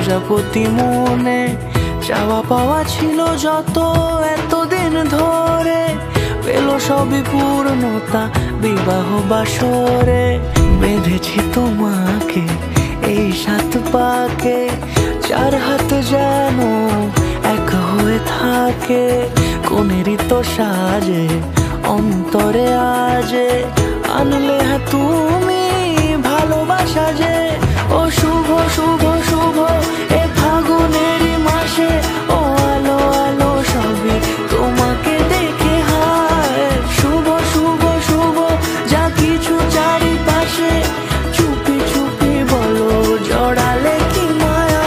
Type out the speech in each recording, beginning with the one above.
প্রজাপতি মনে চাওয়া পাওয়া ছিল যত এতদিন ধরে, পেল সবই পূর্ণতা বিবাহ বাসরে। বেঁধেছি তোমাকে এই 7 পাকে, 4 হাত যেন এক হয়ে থাকে। কোনেরই তো সাজে অন্তরে আজে, আনলে হ্যাঁ তুমি ভালোবাসা যে। ও শুভ শুভ শুভ এ ফাগুনেরই মাসে, ও আলো আলো সবই তোমাকে দেখে হায়। শুভ শুভ শুভ যা কিছু চারিপাশে, চুপি চুপি বলো জড়ালে কি মায়া।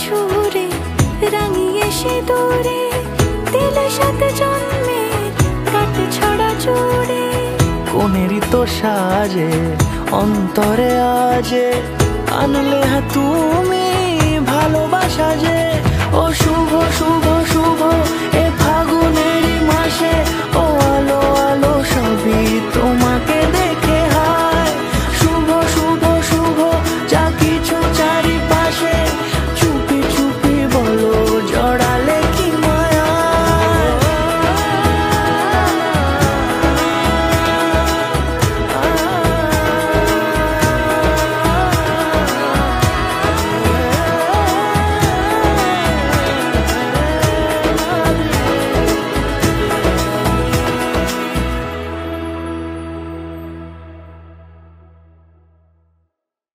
সুরে রাঙিয়ে সে দূরে দিলে 7 জন্মের কাট ছড়া জোড়ে। কোনেরই তো সাজে অন্তরে আজে, আনলে হ্যাঁ তুমি ভালোবাসা যে। ও শুভ শুভ শুভ এ